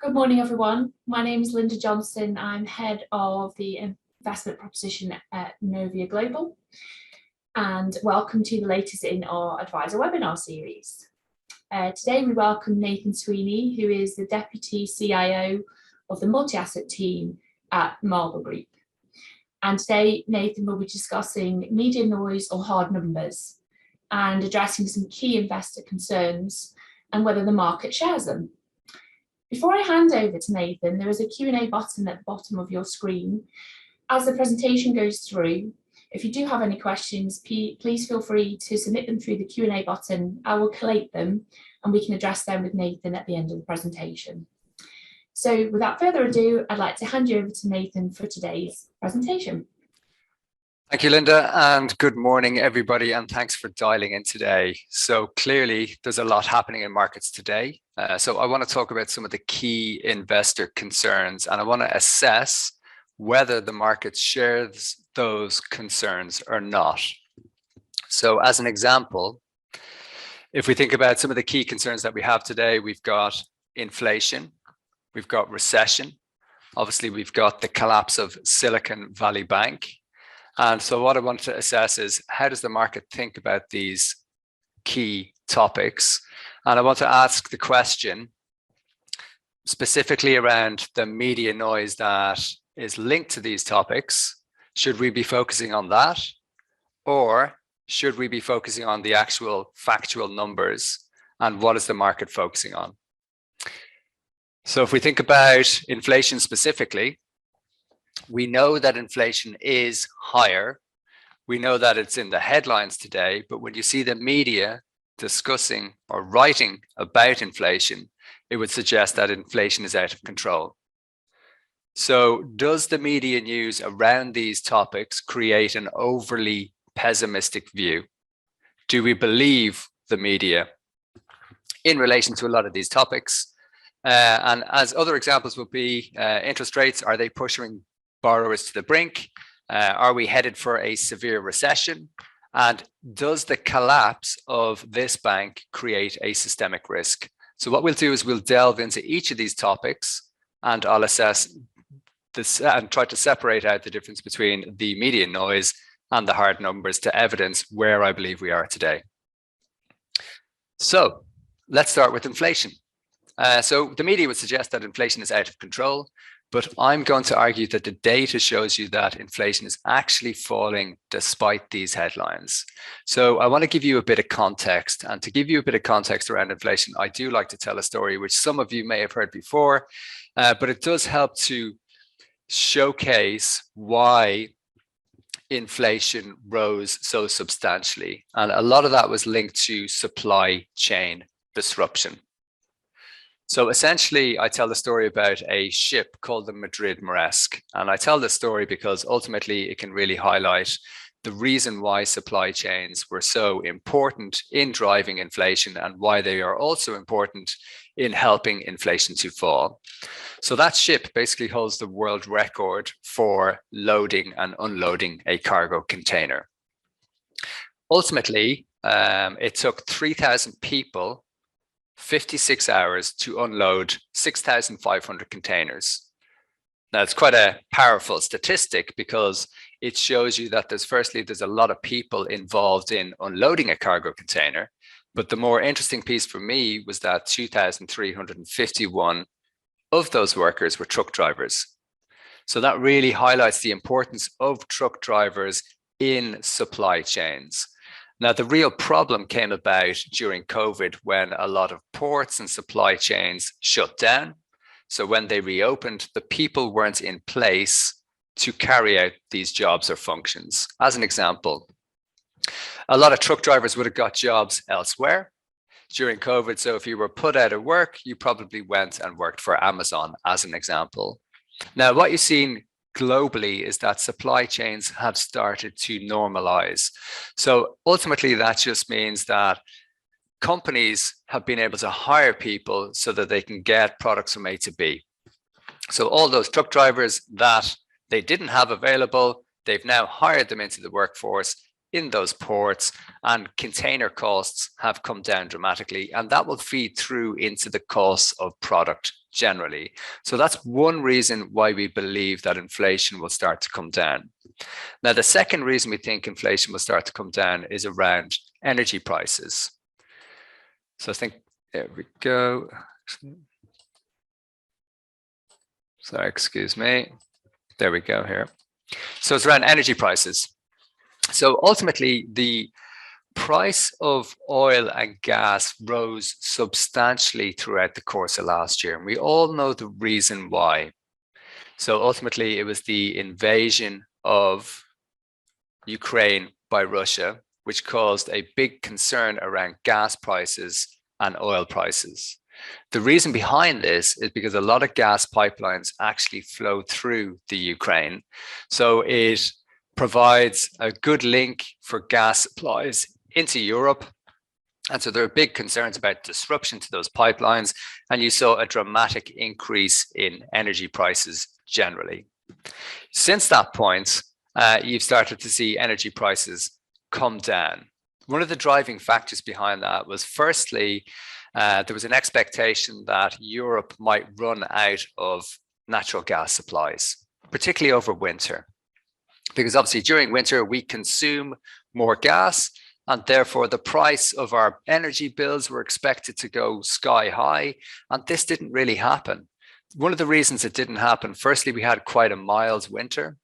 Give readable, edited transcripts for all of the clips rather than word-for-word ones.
Good morning, everyone. My name is Linda Johnson. I'm head of the investment proposition at Novia Global, and welcome to the latest in our advisor webinar series. Today we welcome Nathan Sweeney, who is the Deputy CIO of the multi-asset team at Marlborough Group. And today Nathan will be discussing media noise or hard numbers and addressing some key investor concerns and whether the market shares them. Before I hand over to Nathan, there is a Q&A button at the bottom of your screen. As the presentation goes through, if you do have any questions, please feel free to submit them through the Q&A button. I will collate them and we can address them with Nathan at the end of the presentation. So without further ado, I'd like to hand you over to Nathan for today's presentation. Thank you, Linda, and good morning, everybody, and thanks for dialing in today. So clearly, there's a lot happening in markets today. So I want to talk about some of the key investor concerns, and I want to assess whether the market shares those concerns or not. So as an example, if we think about some of the key concerns that we have today, we've got inflation, we've got recession, obviously we've got the collapse of Silicon Valley Bank. And so what I want to assess is, how does the market think about these key topics? And I want to ask the question specifically around the media noise that is linked to these topics. Should we be focusing on that? Or should we be focusing on the actual factual numbers? And what is the market focusing on? So if we think about inflation specifically, we know that inflation is higher. We know that it's in the headlines today, but when you see the media discussing or writing about inflation, it would suggest that inflation is out of control. So does the media news around these topics create an overly pessimistic view? Do we believe the media in relation to a lot of these topics? And as other examples would be interest rates, are they pushing borrowers to the brink? Are we headed for a severe recession? And does the collapse of this bank create a systemic risk? So what we'll do is we'll delve into each of these topics, and I'll assess this and try to separate out the difference between the media noise and the hard numbers to evidence where I believe we are today. So let's start with inflation. So the media would suggest that inflation is out of control, but I'm going to argue that the data shows you that inflation is actually falling despite these headlines. So I want to give you a bit of context, and to give you a bit of context around inflation, I do like to tell a story which some of you may have heard before, but it does help to showcase why inflation rose so substantially. And a lot of that was linked to supply chain disruption. So essentially, I tell the story about a ship called the Madrid Maersk. And I tell this story because ultimately it can really highlight the reason why supply chains were so important in driving inflation and why they are also important in helping inflation to fall. So that ship basically holds the world record for loading and unloading a cargo container. Ultimately, it took 3,000 people 56 hours to unload 6,500 containers. Now, it's quite a powerful statistic because it shows you that there's a lot of people involved in unloading a cargo container. But the more interesting piece for me was that 2,351 of those workers were truck drivers. So that really highlights the importance of truck drivers in supply chains. Now, the real problem came about during COVID when a lot of ports and supply chains shut down. So when they reopened, the people weren't in place to carry out these jobs or functions. As an example, a lot of truck drivers would have got jobs elsewhere during COVID. So if you were put out of work, you probably went and worked for Amazon, as an example. Now, what you've seen globally is that supply chains have started to normalize. So ultimately, that just means that companies have been able to hire people so that they can get products from A to B. So all those truck drivers that they didn't have available, they've now hired them into the workforce, in those ports, and container costs have come down dramatically, and that will feed through into the costs of product generally. So that's one reason why we believe that inflation will start to come down. Now, the second reason we think inflation will start to come down is around energy prices. So I think, there we go. Sorry, excuse me. There we go here. So it's around energy prices. So ultimately, the price of oil and gas rose substantially throughout the course of last year. And we all know the reason why. So ultimately, it was the invasion of Ukraine by Russia, which caused a big concern around gas prices and oil prices. The reason behind this is because a lot of gas pipelines actually flow through the Ukraine. So it provides a good link for gas supplies into Europe. And so there are big concerns about disruption to those pipelines. And you saw a dramatic increase in energy prices generally. Since that point, you've started to see energy prices come down. One of the driving factors behind that was, firstly, there was an expectation that Europe might run out of natural gas supplies, particularly over winter. Because obviously during winter, we consume more gas, and therefore the price of our energy bills were expected to go sky high. And this didn't really happen. One of the reasons it didn't happen, firstly, we had quite a mild winter.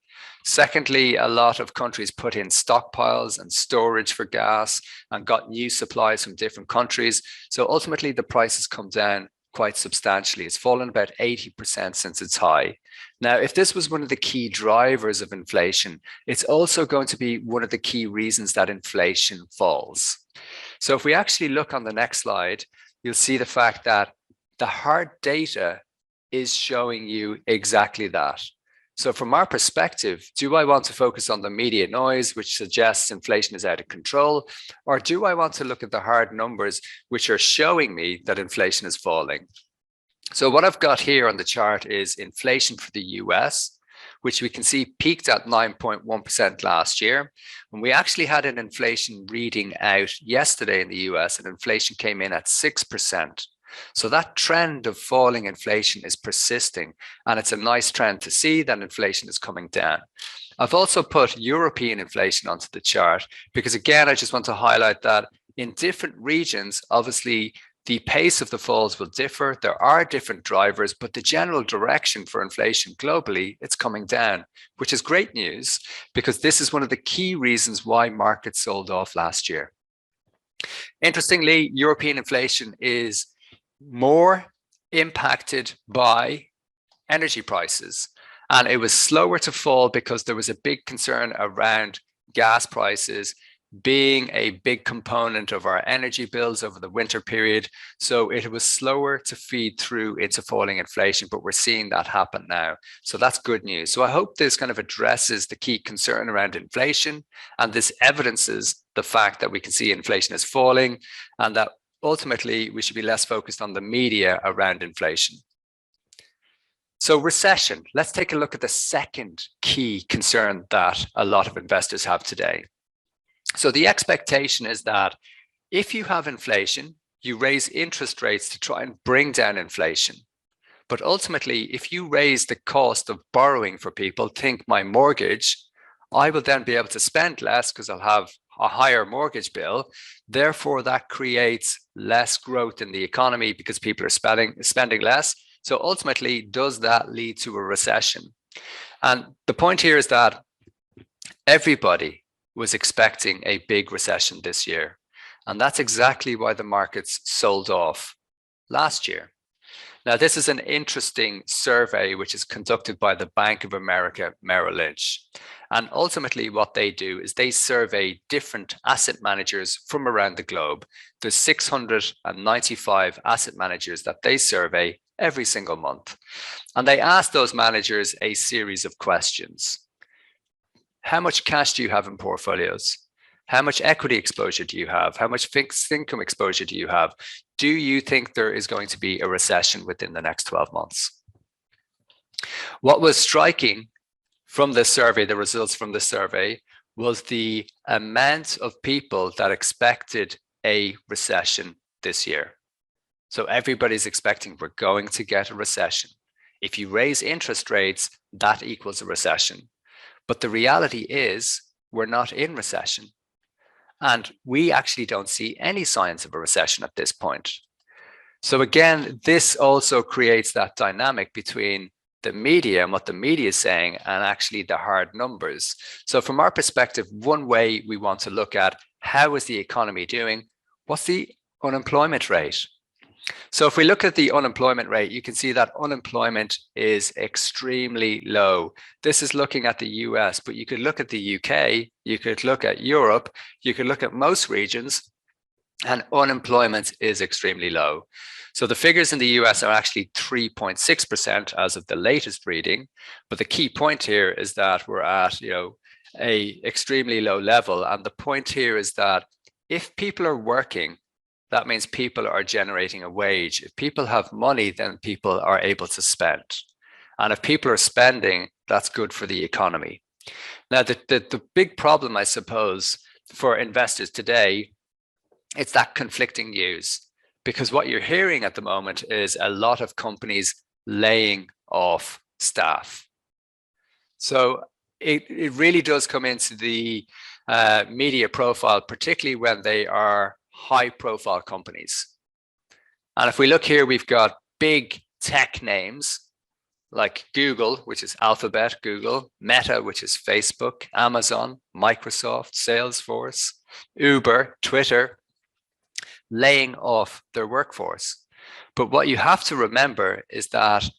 Secondly, a lot of countries put in stockpiles and storage for gas and got new supplies from different countries. So ultimately, the price has come down quite substantially. It's fallen about 80% since its high. Now, if this was one of the key drivers of inflation, it's also going to be one of the key reasons that inflation falls. So if we actually look on the next slide, you'll see the fact that the hard data is showing you exactly that. So from our perspective, do I want to focus on the media noise, which suggests inflation is out of control? Or do I want to look at the hard numbers, which are showing me that inflation is falling? So what I've got here on the chart is inflation for the US, which we can see peaked at 9.1% last year. And we actually had an inflation reading out yesterday in the US, and inflation came in at 6%. So that trend of falling inflation is persisting, and it's a nice trend to see that inflation is coming down. I've also put European inflation onto the chart because, again, I just want to highlight that in different regions, obviously, the pace of the falls will differ. There are different drivers, but the general direction for inflation globally, it's coming down, which is great news because this is one of the key reasons why markets sold off last year. Interestingly, European inflation is more impacted by energy prices, and it was slower to fall because there was a big concern around gas prices being a big component of our energy bills over the winter period. So it was slower to feed through into falling inflation, but we're seeing that happen now. So that's good news. So I hope this kind of addresses the key concern around inflation, and this evidences the fact that we can see inflation is falling, and that ultimately we should be less focused on the media around inflation. So recession, let's take a look at the second key concern that a lot of investors have today. So the expectation is that if you have inflation, you raise interest rates to try and bring down inflation. But ultimately, if you raise the cost of borrowing for people, think my mortgage, I will then be able to spend less because I'll have a higher mortgage bill. Therefore, that creates less growth in the economy because people are spending less. So ultimately, does that lead to a recession? And the point here is that everybody was expecting a big recession this year. And that's exactly why the markets sold off last year. Now, this is an interesting survey which is conducted by the Bank of America Merrill Lynch. And ultimately what they do is they survey different asset managers from around the globe. There's 695 asset managers that they survey every single month. And they ask those managers a series of questions. How much cash do you have in portfolios? How much equity exposure do you have? How much fixed income exposure do you have? Do you think there is going to be a recession within the next 12 months? What was striking from this survey, the results from this survey, was the amount of people that expected a recession this year. So everybody's expecting we're going to get a recession. If you raise interest rates, that equals a recession. But the reality is we're not in recession. And we actually don't see any signs of a recession at this point. So again, this also creates that dynamic between the media and what the media is saying and actually the hard numbers. So from our perspective, one way we want to look at how is the economy doing? What's the unemployment rate? So if we look at the unemployment rate, you can see that unemployment is extremely low. This is looking at the US, but you could look at the UK, you could look at Europe, you could look at most regions, and unemployment is extremely low. So the figures in the US are actually 3.6% as of the latest reading. But the key point here is that we're at, a extremely low level. And the point here is that if people are working, that means people are generating a wage. If people have money, then people are able to spend. And if people are spending, that's good for the economy. Now, the big problem, I suppose, for investors today, it's that conflicting news. Because what you're hearing at the moment is a lot of companies laying off staff. So it really does come into the media profile, particularly when they are high profile companies. And if we look here, we've got big tech names like Google, which is Alphabet, Google, Meta, which is Facebook, Amazon, Microsoft, Salesforce, Uber, Twitter, laying off their workforce. But what you have to remember is that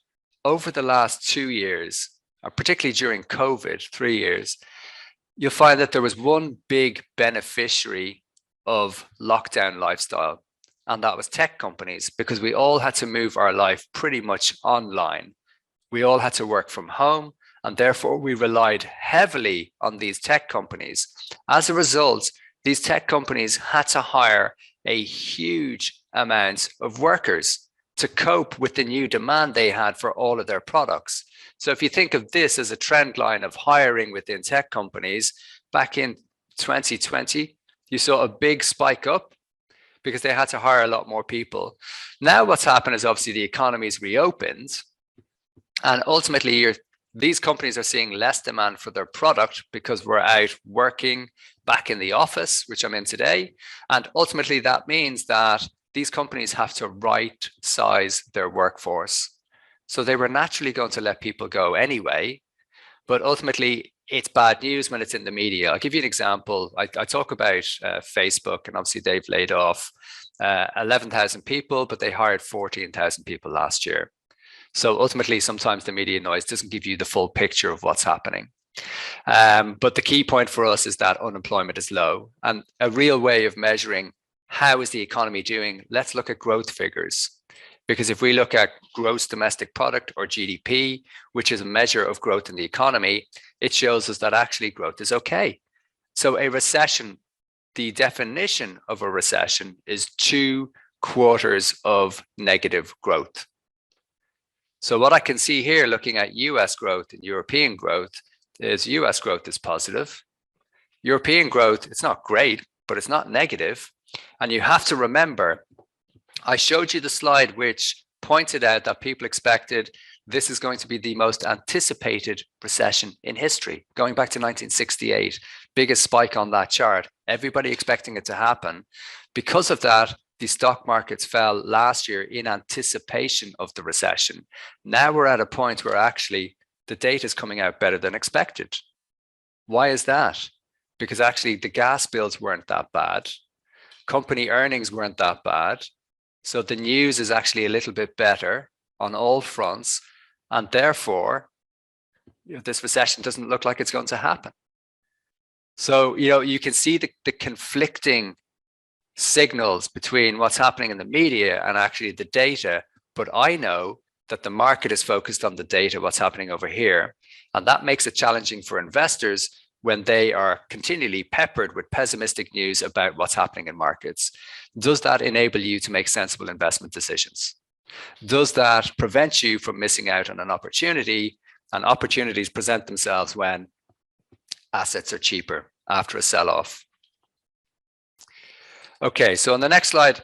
over the last 2 years, or particularly during COVID, 3 years, you'll find that there was one big beneficiary of lockdown lifestyle, and that was tech companies, because we all had to move our life pretty much online. We all had to work from home, and therefore we relied heavily on these tech companies. As a result, these tech companies had to hire a huge amount of workers to cope with the new demand they had for all of their products. So if you think of this as a trend line of hiring within tech companies, back in 2020, you saw a big spike up because they had to hire a lot more people. Now what's happened is obviously the economy's reopened, and ultimately these companies are seeing less demand for their product because we're out working back in the office, which I'm in today. And ultimately that means that these companies have to right size their workforce. So they were naturally going to let people go anyway, but ultimately it's bad news when it's in the media. I'll give you an example. I talk about Facebook, and obviously they've laid off 11,000 people, but they hired 14,000 people last year. So ultimately, sometimes the media noise doesn't give you the full picture of what's happening. But the key point for us is that unemployment is low. And a real way of measuring how is the economy doing, let's look at growth figures. Because if we look at gross domestic product, or GDP, which is a measure of growth in the economy, it shows us that actually growth is okay. So a recession, the definition of a recession is 2 quarters of negative growth. So what I can see here, looking at US growth and European growth, is US growth is positive. European growth, it's not great, but it's not negative. And you have to remember, I showed you the slide which pointed out that people expected this is going to be the most anticipated recession in history, going back to 1968, biggest spike on that chart, everybody expecting it to happen. Because of that, the stock markets fell last year in anticipation of the recession. Now we're at a point where actually the data is coming out better than expected. Why is that? Because actually the gas bills weren't that bad. Company earnings weren't that bad. So the news is actually a little bit better on all fronts. And therefore, this recession doesn't look like it's going to happen. So, you can see the conflicting signals between what's happening in the media and actually the data. But I know that the market is focused on the data, what's happening over here. And that makes it challenging for investors when they are continually peppered with pessimistic news about what's happening in markets. Does that enable you to make sensible investment decisions? Does that prevent you from missing out on an opportunity? And opportunities present themselves when assets are cheaper. after a sell-off. Okay, so on the next slide,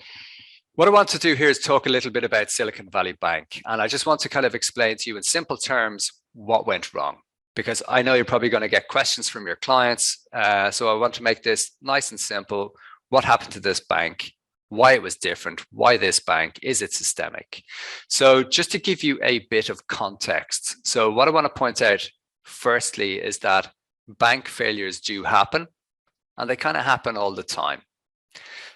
what I want to do here is talk a little bit about Silicon Valley Bank. And I just want to kind of explain to you in simple terms what went wrong, because I know you're probably going to get questions from your clients. So I want to make this nice and simple. What happened to this bank? Why it was different? Why this bank? Is it systemic? So just to give you a bit of context. So what I want to point out firstly is that bank failures do happen, and they kind of happen all the time.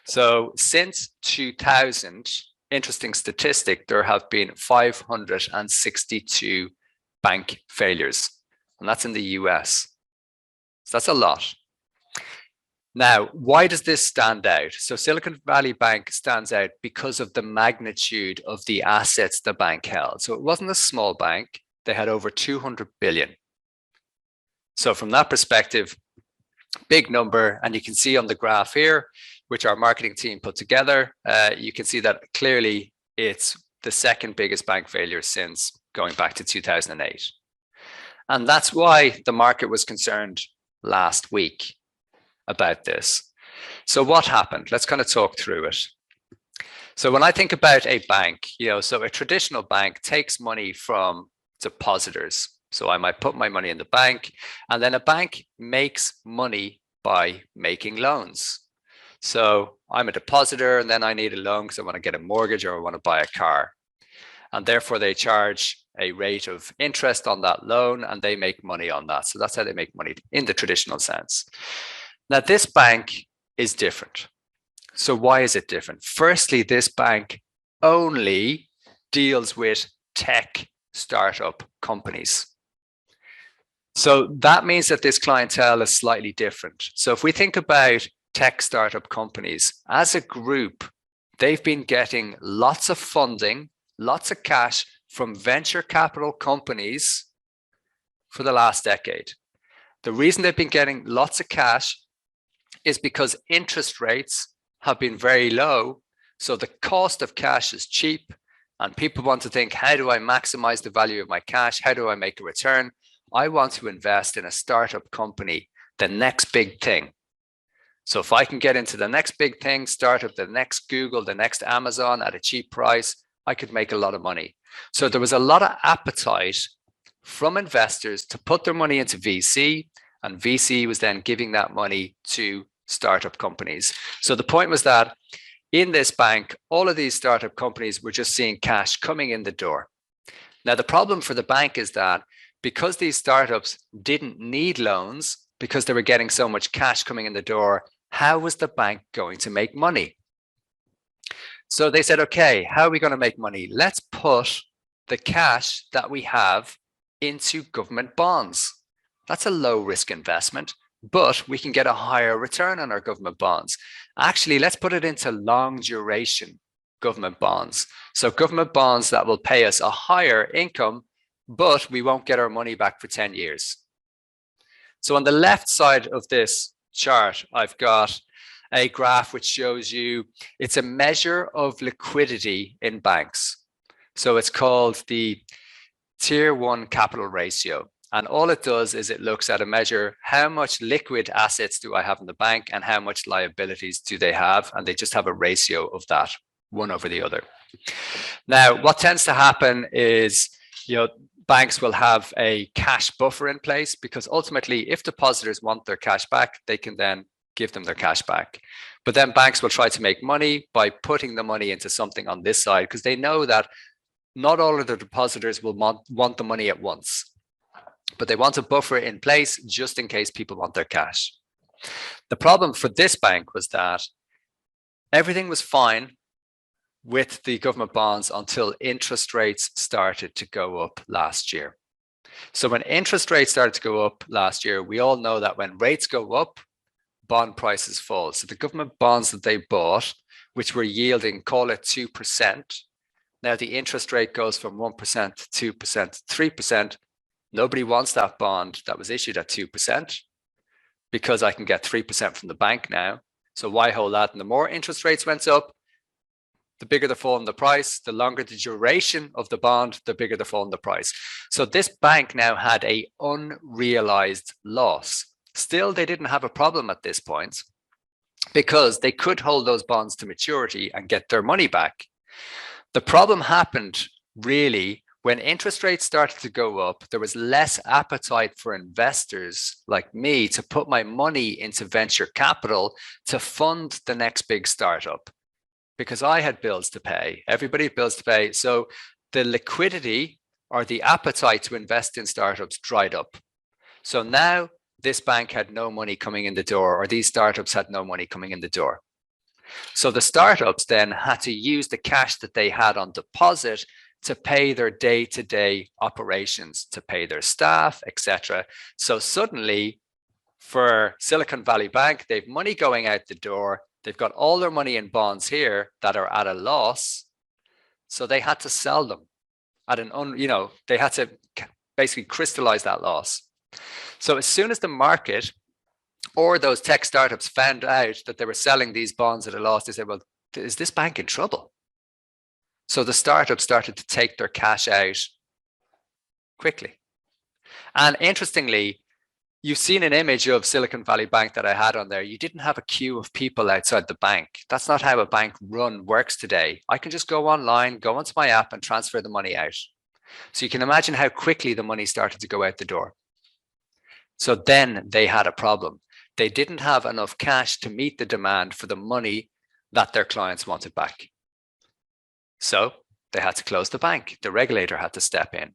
So since 2000, interesting statistic, there have been 562 bank failures, and that's in the US. So that's a lot. Now, why does this stand out? So Silicon Valley Bank stands out because of the magnitude of the assets the bank held. So it wasn't a small bank. They had over 200 billion. So from that perspective, big number. And you can see on the graph here, which our marketing team put together, you can see that clearly it's the second biggest bank failure since going back to 2008. And that's why the market was concerned last week about this. So what happened? Let's kind of talk through it. So when I think about a bank, so a traditional bank takes money from depositors. So I might put my money in the bank, and then a bank makes money by making loans. So I'm a depositor, and then I need a loan because I want to get a mortgage or I want to buy a car. And therefore they charge a rate of interest on that loan, and they make money on that. So that's how they make money in the traditional sense. Now this bank is different. So why is it different? Firstly, this bank only deals with tech startup companies. So that means that this clientele is slightly different. So if we think about tech startup companies as a group, they've been getting lots of funding, lots of cash from venture capital companies for the last decade. The reason they've been getting lots of cash is because interest rates have been very low. So the cost of cash is cheap, and people want to think, how do I maximize the value of my cash? How do I make a return? I want to invest in a startup company, the next big thing. So if I can get into the next big thing, start up the next Google, the next Amazon at a cheap price, I could make a lot of money. So there was a lot of appetite from investors to put their money into VC, and VC was then giving that money to startup companies. So the point was that in this bank, all of these startup companies were just seeing cash coming in the door. Now, the problem for the bank is that because these startups didn't need loans, because they were getting so much cash coming in the door, how was the bank going to make money? So they said, okay, how are we going to make money? Let's put the cash that we have into government bonds. That's a low risk investment, but we can get a higher return on our government bonds. Actually, let's put it into long duration government bonds. So government bonds that will pay us a higher income, but we won't get our money back for 10 years. So on the left side of this chart, I've got a graph which shows you it's a measure of liquidity in banks. So it's called the Tier 1 capital ratio. And all it does is it looks at a measure, how much liquid assets do I have in the bank and how much liabilities do they have? And they just have a ratio of that, one over the other. Now, what tends to happen is, banks will have a cash buffer in place, because ultimately, if depositors want their cash back, they can then give them their cash back. But then banks will try to make money by putting the money into something on this side, because they know that not all of the depositors will want the money at once, but they want a buffer in place just in case people want their cash. The problem for this bank was that everything was fine with the government bonds until interest rates started to go up last year. So when interest rates started to go up last year, we all know that when rates go up, bond prices fall. So the government bonds that they bought, which were yielding, call it 2%. Now the interest rate goes from 1% to 2% to 3%. Nobody wants that bond that was issued at 2% because I can get 3% from the bank now. So why hold that? And the more interest rates went up, the bigger the fall in the price. The longer the duration of the bond, the bigger the fall in the price. So this bank now had an unrealized loss. Still, they didn't have a problem at this point because they could hold those bonds to maturity and get their money back. The problem happened really when interest rates started to go up. There was less appetite for investors like me to put my money into venture capital to fund the next big startup, because I had bills to pay. Everybody had bills to pay. So the liquidity or the appetite to invest in startups dried up. So now this bank had no money coming in the door, or these startups had no money coming in the door. So the startups then had to use the cash that they had on deposit to pay their day-to-day operations, to pay their staff, etc. So suddenly for Silicon Valley Bank, they've money going out the door. They've got all their money in bonds here that are at a loss. So they had to sell them at they had to basically crystallize that loss. So as soon as the market or those tech startups found out that they were selling these bonds at a loss, they said, well, is this bank in trouble? So the startups started to take their cash out quickly. And interestingly, you've seen an image of Silicon Valley Bank that I had on there. You didn't have a queue of people outside the bank. That's not how a bank run works today. I can just go online, go onto my app and transfer the money out. So you can imagine how quickly the money started to go out the door. So then they had a problem. They didn't have enough cash to meet the demand for the money that their clients wanted back. So they had to close the bank. The regulator had to step in.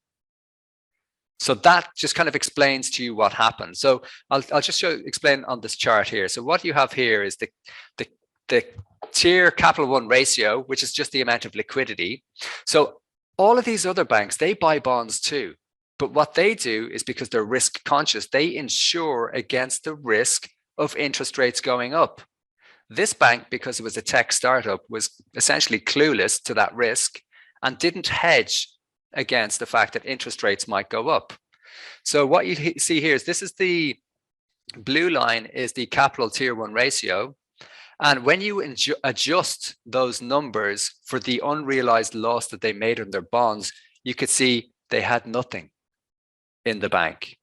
So that just kind of explains to you what happened. So I'll just explain on this chart here. So what you have here is the tier capital 1 ratio, which is just the amount of liquidity. So all of these other banks, they buy bonds too. But what they do is, because they're risk conscious, they insure against the risk of interest rates going up. This bank, because it was a tech startup, was essentially clueless to that risk and didn't hedge against the fact that interest rates might go up. So what you see here is, this is the blue line is the capital tier 1 ratio. And when you adjust those numbers for the unrealized loss that they made on their bonds, you could see they had nothing in the bank,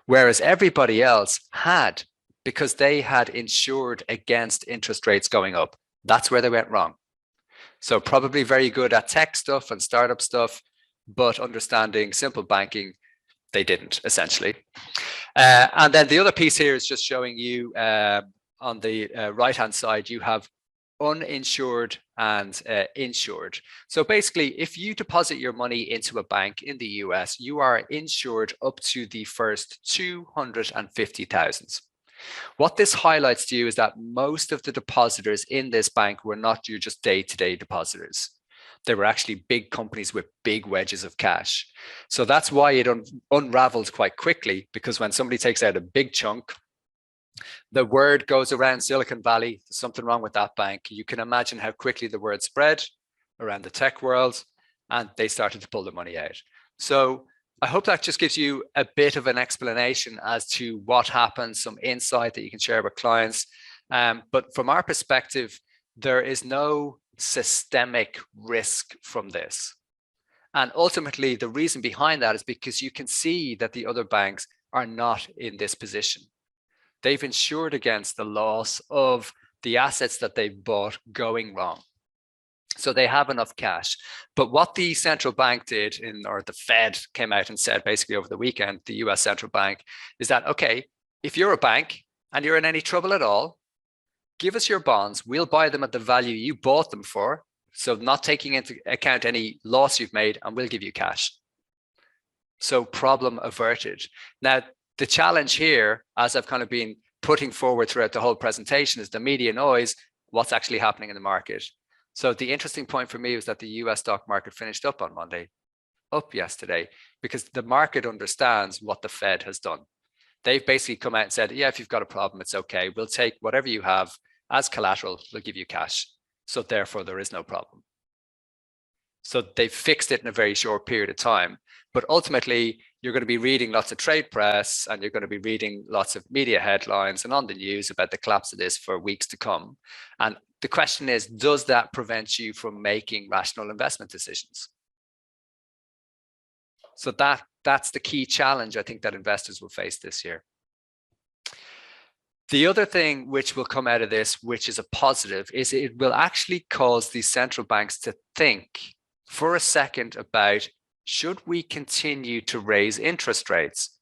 whereas everybody else had, because they had insured against interest rates going up. That's where they went wrong. So probably very good at tech stuff and startup stuff, but understanding simple banking, they didn't, essentially. And then the other piece here is just showing you on the right-hand side, you have uninsured and insured. So basically, if you deposit your money into a bank in the US, you are insured up to the first 250,000. What this highlights to you is that most of the depositors in this bank were not your just day-to-day depositors. They were actually big companies with big wedges of cash. So that's why it unravels quite quickly, because when somebody takes out a big chunk, the word goes around Silicon Valley, there's something wrong with that bank. You can imagine how quickly the word spread around the tech world, and they started to pull the money out. So I hope that just gives you a bit of an explanation as to what happened, some insight that you can share with clients. But from our perspective, there is no systemic risk from this. And ultimately, the reason behind that is because you can see that the other banks are not in this position. They've insured against the loss of the assets that they've bought going wrong. So they have enough cash. But what the central bank did, or the Fed came out and said basically over the weekend, the US central bank, is that, okay, if you're a bank and you're in any trouble at all, give us your bonds. We'll buy them at the value you bought them for. So not taking into account any loss you've made, and we'll give you cash. So problem averted. Now, the challenge here, as I've kind of been putting forward throughout the whole presentation, is the media noise, what's actually happening in the market. So the interesting point for me was that the US stock market finished up on Monday, up yesterday, because the market understands what the Fed has done. They've basically come out and said, yeah, if you've got a problem, it's okay. We'll take whatever you have as collateral, we'll give you cash. So therefore, there is no problem. So they've fixed it in a very short period of time. But ultimately, you're going to be reading lots of trade press, and you're going to be reading lots of media headlines and on the news about the collapse of this for weeks to come. And the question is, does that prevent you from making rational investment decisions? So that's the key challenge I think that investors will face this year. The other thing which will come out of this, which is a positive, is it will actually cause these central banks to think for a second about, should we continue to raise interest rates?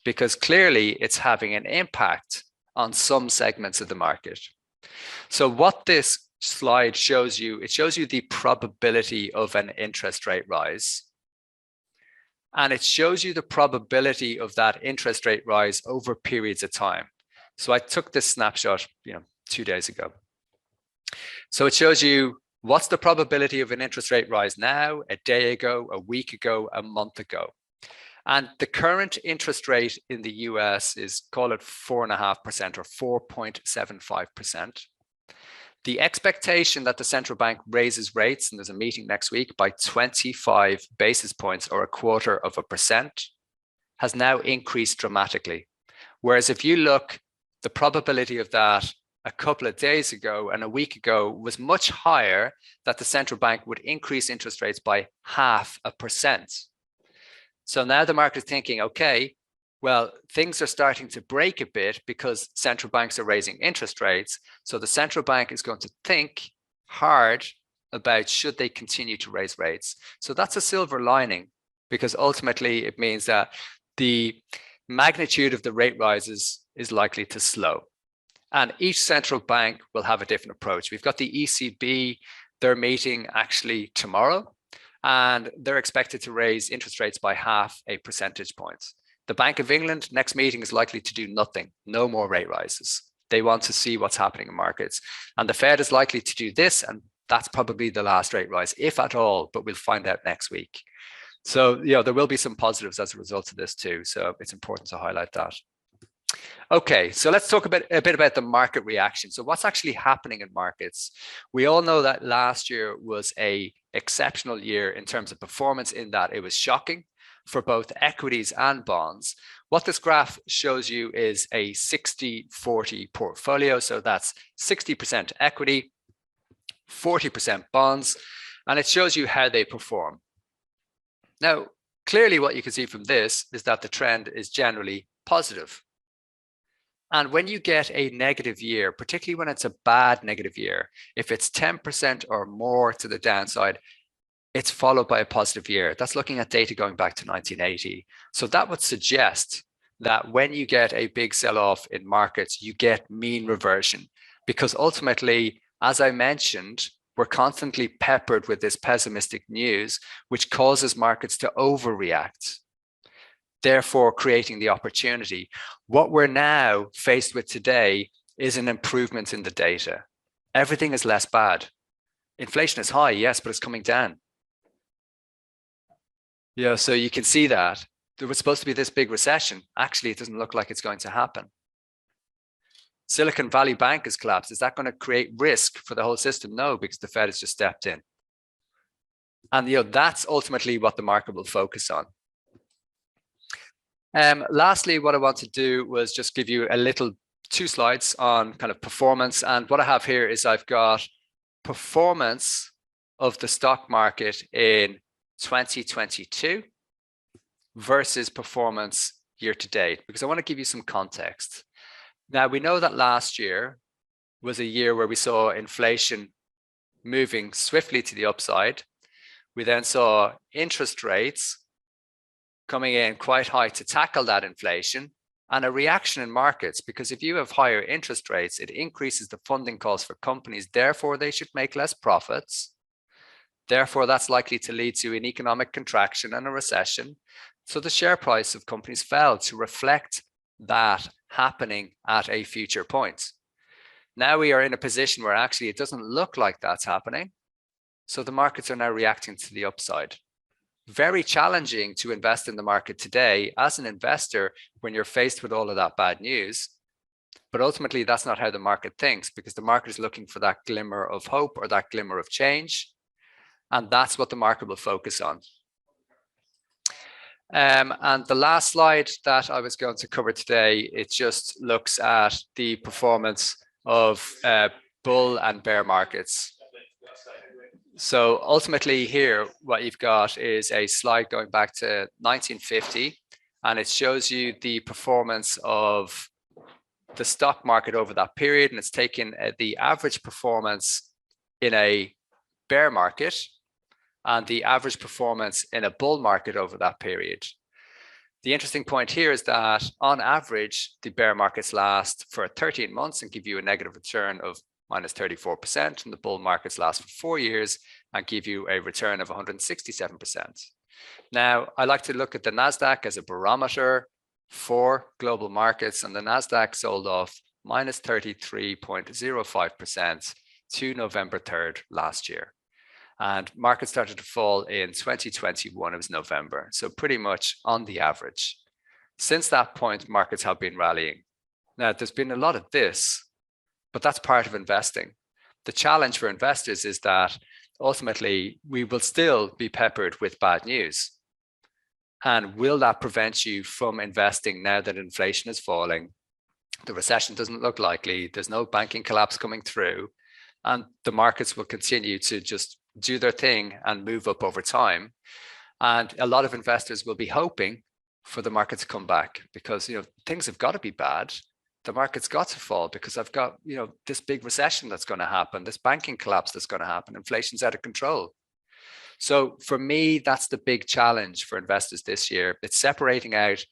Because clearly it's having an impact on some segments of the market. So what this slide shows you, it shows you the probability of an interest rate rise. And it shows you the probability of that interest rate rise over periods of time. So I took this snapshot, 2 days ago. So it shows you what's the probability of an interest rate rise now, a day ago, a week ago, a month ago. And the current interest rate in the US is, call it 4.5% or 4.75%. The expectation that the central bank raises rates, and there's a meeting next week, by 25 basis points or 0.25%, has now increased dramatically. Whereas if you look, the probability of that a couple of days ago and a week ago was much higher, that the central bank would increase interest rates by 0.5%. So now the market is thinking, okay, well, things are starting to break a bit because central banks are raising interest rates. So the central bank is going to think hard about, should they continue to raise rates? So that's a silver lining, because ultimately it means that the magnitude of the rate rises is likely to slow. And each central bank will have a different approach. We've got the ECB, they're meeting actually tomorrow, and they're expected to raise interest rates by 0.5 percentage points. The Bank of England next meeting is likely to do nothing, no more rate rises. They want to see what's happening in markets. And the Fed is likely to do this, and that's probably the last rate rise, if at all, but we'll find out next week. So, there will be some positives as a result of this too. So it's important to highlight that. Okay, so let's talk a bit about the market reaction. So what's actually happening in markets? We all know that last year was an exceptional year in terms of performance, in that it was shocking for both equities and bonds. What this graph shows you is a 60-40 portfolio. So that's 60% equity, 40% bonds, and it shows you how they perform. Now, clearly what you can see from this is that the trend is generally positive. And when you get a negative year, particularly when it's a bad negative year, if it's 10% or more to the downside, it's followed by a positive year. That's looking at data going back to 1980. So that would suggest that when you get a big sell-off in markets, you get mean reversion, because ultimately, as I mentioned, we're constantly peppered with this pessimistic news, which causes markets to overreact, therefore creating the opportunity. What we're now faced with today is an improvement in the data. Everything is less bad. Inflation is high, yes, but it's coming down. So you can see that there was supposed to be this big recession. Actually, it doesn't look like it's going to happen. Silicon Valley Bank has collapsed. Is that going to create risk for the whole system? No, because the Fed has just stepped in. And that's ultimately what the market will focus on. Lastly, what I want to do was just give you two slides on kind of performance. And what I have here is I've got performance of the stock market in 2022 versus performance year to date, because I want to give you some context. Now, we know that last year was a year where we saw inflation moving swiftly to the upside. We then saw interest rates coming in quite high to tackle that inflation, and a reaction in markets, because if you have higher interest rates, it increases the funding costs for companies. Therefore, they should make less profits. Therefore, that's likely to lead to an economic contraction and a recession. So the share price of companies fell to reflect that happening at a future point. Now we are in a position where actually it doesn't look like that's happening. So the markets are now reacting to the upside. Very challenging to invest in the market today as an investor when you're faced with all of that bad news. But ultimately, that's not how the market thinks, because the market is looking for that glimmer of hope or that glimmer of change. And that's what the market will focus on. And the last slide that I was going to cover today, it just looks at the performance of bull and bear markets. So ultimately here, what you've got is a slide going back to 1950, and it shows you the performance of the stock market over that period, and it's taken the average performance in a bear market and the average performance in a bull market over that period. The interesting point here is that on average, the bear markets last for 13 months and give you a negative return of minus 34%, and the bull markets last for 4 years and give you a return of 167%. Now, I like to look at the NASDAQ as a barometer for global markets, and the NASDAQ sold off minus 33.05% to November 3rd last year. And markets started to fall in 2021, it was November. So pretty much on the average. Since that point, markets have been rallying. Now, there's been a lot of this, but that's part of investing. The challenge for investors is that ultimately we will still be peppered with bad news. And will that prevent you from investing now that inflation is falling? The recession doesn't look likely. There's no banking collapse coming through. And the markets will continue to just do their thing and move up over time. And a lot of investors will be hoping for the market to come back because, things have got to be bad. The market's got to fall because I've got, this big recession that's going to happen, this banking collapse that's going to happen, inflation's out of control. So for me, that's the big challenge for investors this year. It's separating out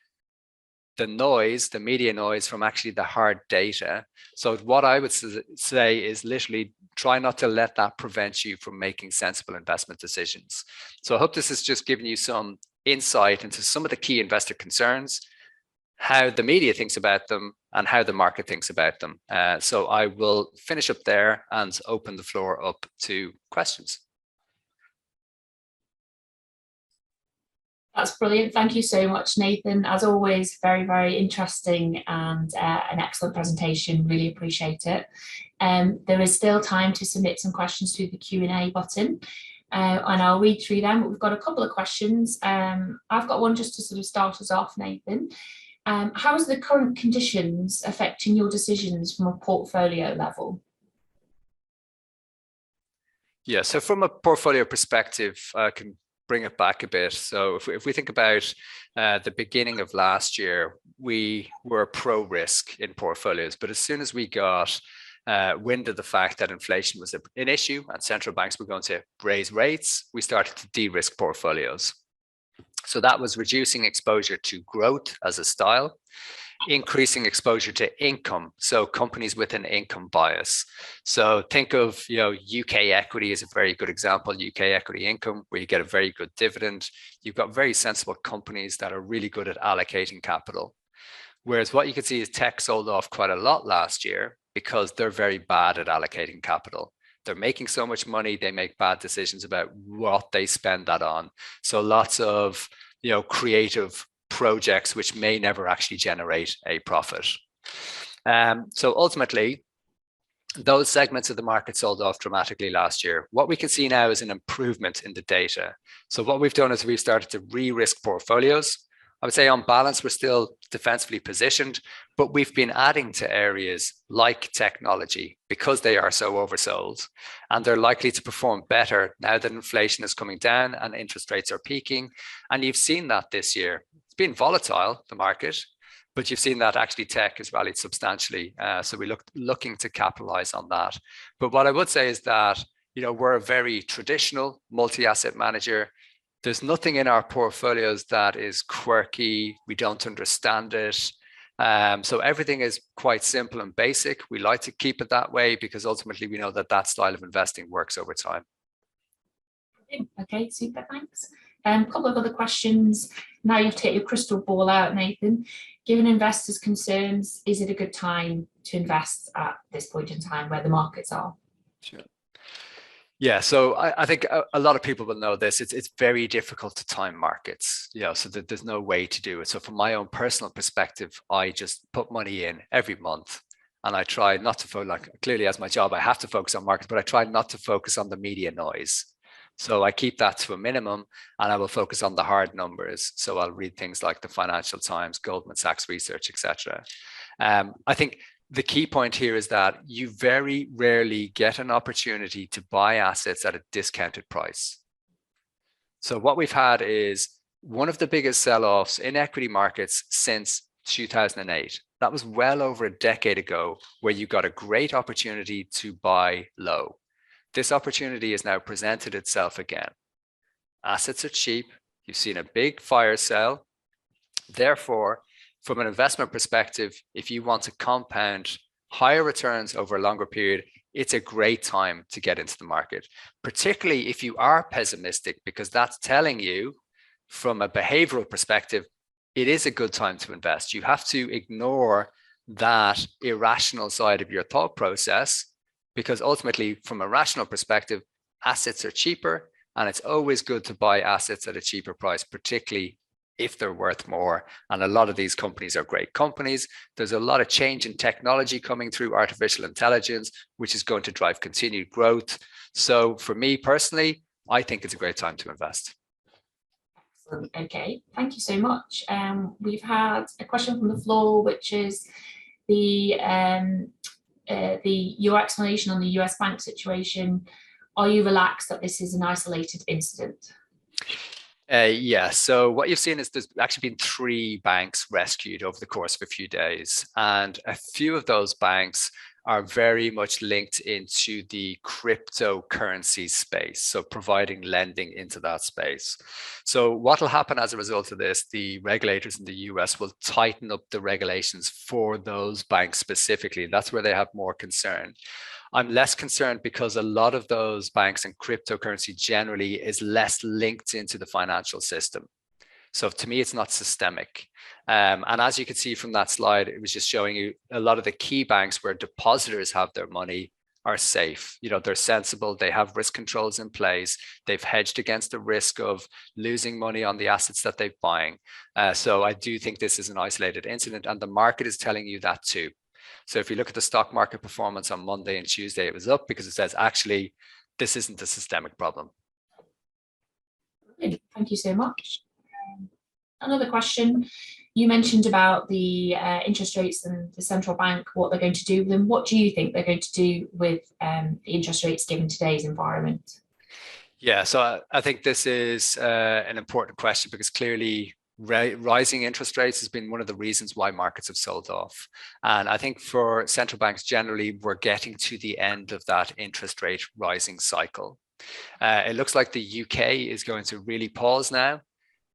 the noise, the media noise, from actually the hard data. So what I would say is literally try not to let that prevent you from making sensible investment decisions. So I hope this has just given you some insight into some of the key investor concerns, how the media thinks about them, and how the market thinks about them. So I will finish up there and open the floor up to questions. That's brilliant. Thank you so much, Nathan. As always, very, very interesting and an excellent presentation. Really appreciate it. There is still time to submit some questions through the Q&A button, and I'll read through them. We've got a couple of questions. I've got one just to sort of start us off, Nathan. How is the current conditions affecting your decisions from a portfolio level? Yeah, so from a portfolio perspective, I can bring it back a bit. So if we think about the beginning of last year, we were pro-risk in portfolios. But as soon as we got wind of the fact that inflation was an issue and central banks were going to raise rates, we started to de-risk portfolios. So that was reducing exposure to growth as a style, increasing exposure to income. So companies with an income bias. So think of, UK equity is a very good example, UK equity income, where you get a very good dividend. You've got very sensible companies that are really good at allocating capital. Whereas what you can see is tech sold off quite a lot last year because they're very bad at allocating capital. They're making so much money, they make bad decisions about what they spend that on. So lots of, creative projects which may never actually generate a profit. So ultimately, those segments of the market sold off dramatically last year. What we can see now is an improvement in the data. So what we've done is we've started to re-risk portfolios. I would say on balance, we're still defensively positioned, but we've been adding to areas like technology because they are so oversold, and they're likely to perform better now that inflation is coming down and interest rates are peaking. And you've seen that this year. It's been volatile, the market, but you've seen that actually tech has rallied substantially. So we're looking to capitalize on that. But what I would say is that, we're a very traditional multi-asset manager. There's nothing in our portfolios that is quirky. We don't understand it. So everything is quite simple and basic. We like to keep it that way because ultimately we know that that style of investing works over time. Okay, super, thanks. A couple of other questions. Now you have to get your crystal ball out, Nathan. Given investors' concerns, is it a good time to invest at this point in time where the markets are? Sure. Yeah, so I think a lot of people will know this. It's very difficult to time markets, so that there's no way to do it. So from my own personal perspective, I just put money in every month, and I try not to clearly as my job, I have to focus on markets, but I try not to focus on the media noise. So I keep that to a minimum, and I will focus on the hard numbers. So I'll read things like the Financial Times, Goldman Sachs research, etc. I think the key point here is that you very rarely get an opportunity to buy assets at a discounted price. So what we've had is one of the biggest sell-offs in equity markets since 2008. That was well over a decade ago, where you got a great opportunity to buy low. This opportunity has now presented itself again. Assets are cheap. You've seen a big fire sale. Therefore, from an investment perspective, if you want to compound higher returns over a longer period, it's a great time to get into the market, particularly if you are pessimistic, because that's telling you from a behavioral perspective, it is a good time to invest. You have to ignore that irrational side of your thought process, because ultimately, from a rational perspective, assets are cheaper, and it's always good to buy assets at a cheaper price, particularly if they're worth more. And a lot of these companies are great companies. There's a lot of change in technology coming through artificial intelligence, which is going to drive continued growth. So for me personally, I think it's a great time to invest. Excellent. Okay, thank you so much. We've had a question from the floor, which is your explanation on the US bank situation. Are you relaxed that this is an isolated incident? Yeah, so what you've seen is there's actually been 3 banks rescued over the course of a few days, and a few of those banks are very much linked into the cryptocurrency space, so providing lending into that space. So what will happen as a result of this, the regulators in the US will tighten up the regulations for those banks specifically. That's where they have more concern. I'm less concerned because a lot of those banks and cryptocurrency generally is less linked into the financial system. So to me, it's not systemic. And as you can see from that slide, it was just showing you a lot of the key banks where depositors have their money are safe. You know, they're sensible. They have risk controls in place. They've hedged against the risk of losing money on the assets that they're buying. So I do think this is an isolated incident, and the market is telling you that too. So if you look at the stock market performance on Monday and Tuesday, it was up because it says, actually, this isn't a systemic problem. Thank you so much. Another question. You mentioned about the interest rates and the central bank, what they're going to do with them. What do you think they're going to do with the interest rates given today's environment? Yeah, so I think this is an important question, because clearly rising interest rates has been one of the reasons why markets have sold off. And I think for central banks generally, we're getting to the end of that interest rate rising cycle. It looks like the UK is going to really pause now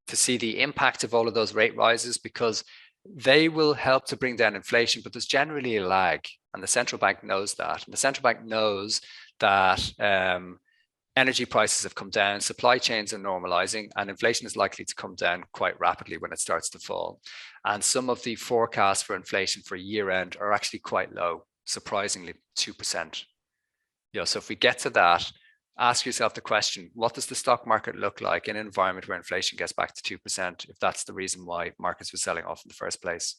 to see the impact of all of those rate rises, because they will help to bring down inflation, but there's generally a lag, and the central bank knows that. And the central bank knows that energy prices have come down, supply chains are normalizing, and inflation is likely to come down quite rapidly when it starts to fall. And some of the forecasts for inflation for year end are actually quite low, surprisingly 2%. You know, so if we get to that, ask yourself the question, what does the stock market look like in an environment where inflation gets back to 2%, if that's the reason why markets were selling off in the first place?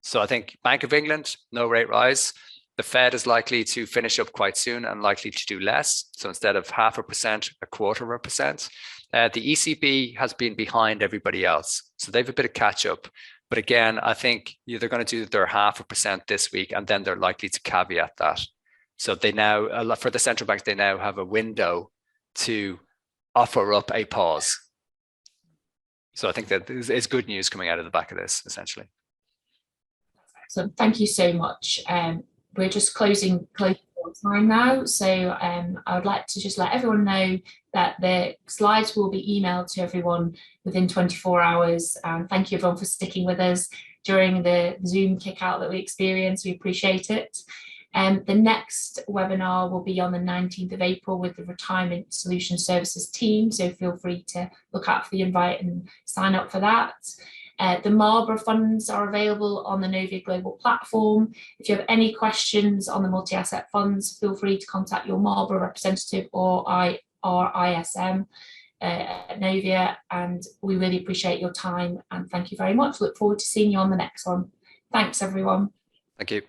So I think Bank of England, no rate rise. The Fed is likely to finish up quite soon and likely to do less. So instead of 0.5%, 0.25%. The ECB has been behind everybody else. So they have a bit of catch up. But again, I think they're going to do their 0.5% this week, and then they're likely to caveat that. So they now, for the central banks, they now have a window to offer up a pause. So I think that is good news coming out of the back of this, essentially. So thank you so much. We're just closing time now, so I would like to just let everyone know that the slides will be emailed to everyone within 24 hours. Thank you everyone for sticking with us during the Zoom kick-out that we experienced. We appreciate it. The next webinar will be on the 19th of April with the Retirement Solution Services team, so feel free to look out for the invite and sign up for that. The Marlborough funds are available on the Novia Global platform. If you have any questions on the multi-asset funds, feel free to contact your Marlborough representative or our ISM at Novia, and we really appreciate your time and thank you very much. Look forward to seeing you on the next one. Thanks everyone. Thank you.